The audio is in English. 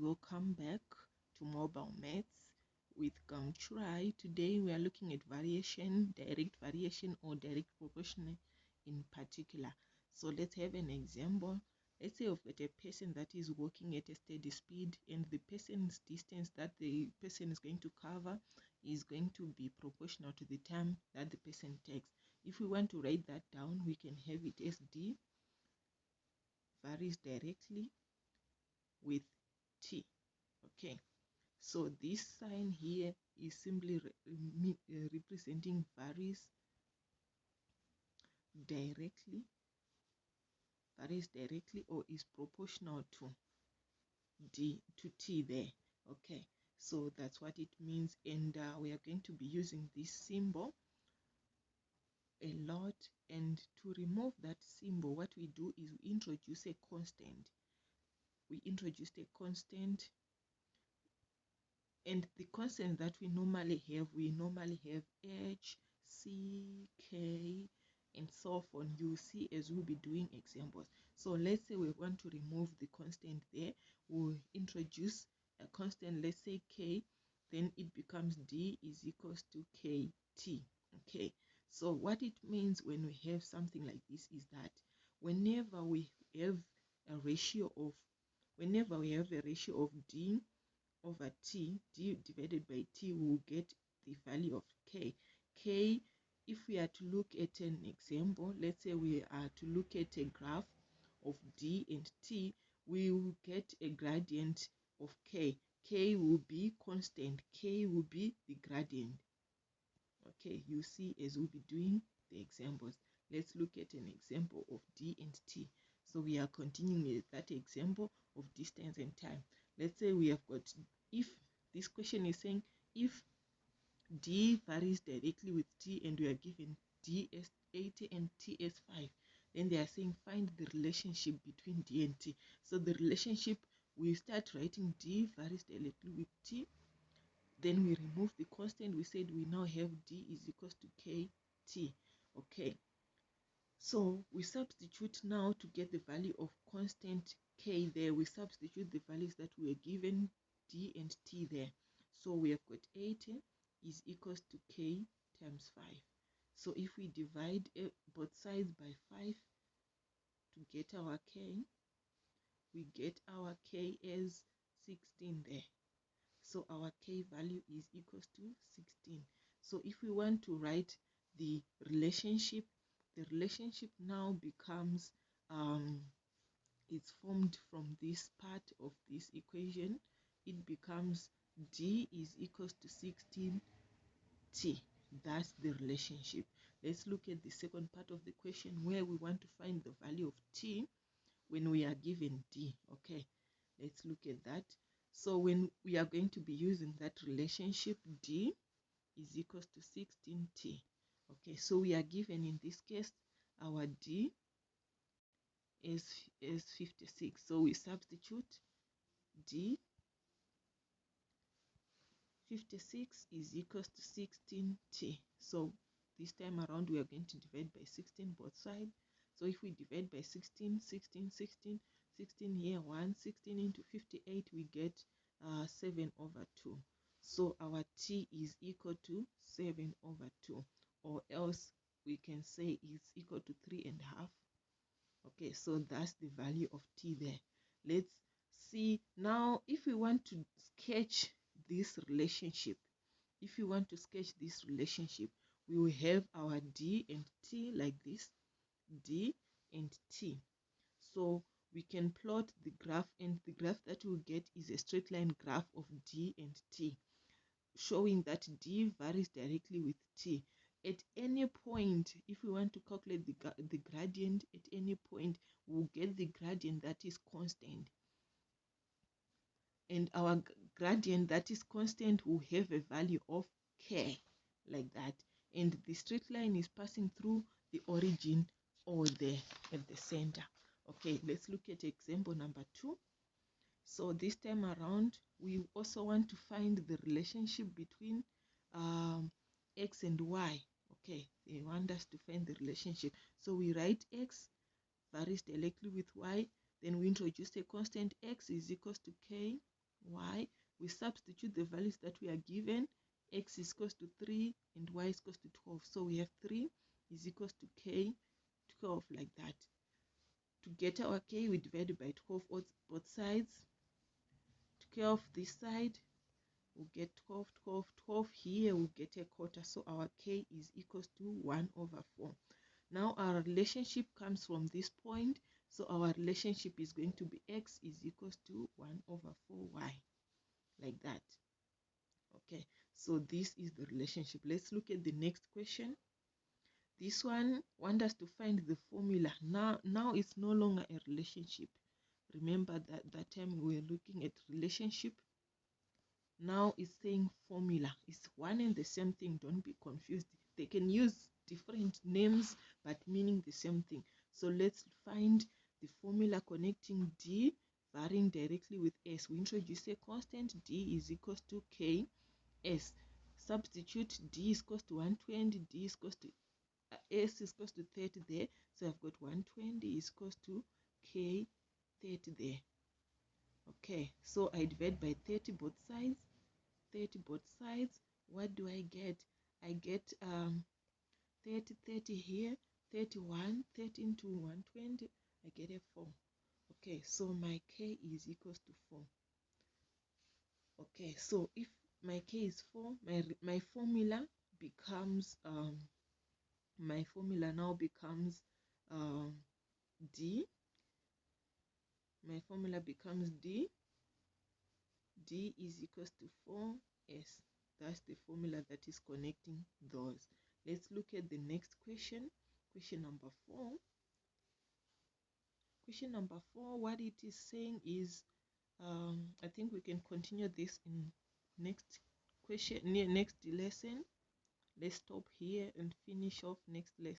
welcome back to MoBileMaThS with Try. Today we are looking at variation, direct variation or direct proportional in particular. So let's have an example. Let's say we've got a person that is walking at a steady speed, and the person's distance that the person is going to cover is going to be proportional to the time that the person takes. If we want to write that down, we can have it as D varies directly with T. Okay, so this sign here is simply representing varies directly or is proportional to T there. Okay, so that's what it means, and we are going to be using this symbol a lot. And to remove that symbol, what we do is we introduce a constant. And the constant that we normally have H, C, K, and so on. You see as we'll be doing examples. So let's say we want to remove the constant there. We'll introduce a constant, let's say K, then it becomes D is equals to KT. Okay, so what it means when we have something like this is that whenever we have a ratio of D over T, D divided by T, will get the value of K. K, if we are to look at an example, let's say we are to look at a graph of D and T, we will get a gradient of K. K will be constant. K will be the gradient. Okay, you see as we'll be doing the examples. Let's look at an example of D and T. So we are continuing with that example of distance and time. Let's say we have got, if this question is saying if D varies directly with T and we are given D as 80 and T as 5, then they are saying find the relationship between D and T. So the relationship, we start writing D varies directly with T, then we remove the constant. We said we now have D is equals to KT. Okay, so we substitute now to get the value of constant K there. We substitute the values that we were given, D and T there. So we have got 80 is equals to K times 5. So if we divide both sides by 5 to get our K, we get our K as 16 there. So our K value is equals to 16. So if we want to write the relationship now becomes, it's formed from this part of this equation. It becomes D is equals to 16 T. That's the relationship. Let's look at the second part of the question where we want to find the value of T when we are given D. Okay, let's look at that. So when we are going to be using that relationship, D is equals to 16T. Okay, so we are given in this case our D is 56. So we substitute D 56 is equals to 16T. So this time around we are going to divide by 16 both sides. So if we divide by 16 here, 16 into 58, we get 7 over 2. So our T is equal to 7 over 2, or else we can say it's equal to 3.5. Okay, so that's the value of T there. Let's see now if we want to sketch this relationship. If we want to sketch this relationship, we will have our D and T like this, D and T. So we can plot the graph, and the graph that we'll get is a straight line graph of D and T, showing that D varies directly with T. At any point, if we want to calculate the gradient, at any point we'll get the gradient that is constant, and our gradient that is constant will have a value of K, like that, and the straight line is passing through the origin or at the center. Okay, let's look at example number 2. So this time around we also want to find the relationship between X and Y. Okay, they want us to find the relationship, so we write X varies directly with Y, then we introduce a constant. X is equals to K y. We substitute the values that we are given. X is equals to 3 and y is equals to 12. So we have 3 is equals to k 12, like that. To get our k, we divide by 12 both sides. 12 this side, we'll get 12, 12, 12 here, we'll get a quarter. So our k is equals to 1/4. Now our relationship comes from this point. So our relationship is going to be x is equals to 1/4y, like that. Okay, so this is the relationship. Let's look at the next question. This one wants us to find the formula. Now it's no longer a relationship. Remember that time we were looking at relationship. Now it's saying formula. It's one and the same thing. Don't be confused. They can use different names but meaning the same thing. So let's find the formula connecting D varying directly with S. We introduce a constant. D is equals to K S. Substitute D is equals to 120. D is equals to S is equals to 30 there. So I've got 120 is equals to K 30 there. Okay, so I divide by 30 both sides. 30 both sides. What do I get? I get 30 here, 31, 30 into 120, I get a 4. Okay, so my k is equals to 4. Okay, so if my k is 4, my formula becomes my formula now becomes D. My formula becomes D. D is equals to 4S. That's the formula that is connecting those. Let's look at the next question. Question number 4. Question number 4, what it is saying is, I think we can continue this in next question, next lesson. Let's stop here and finish off next lesson.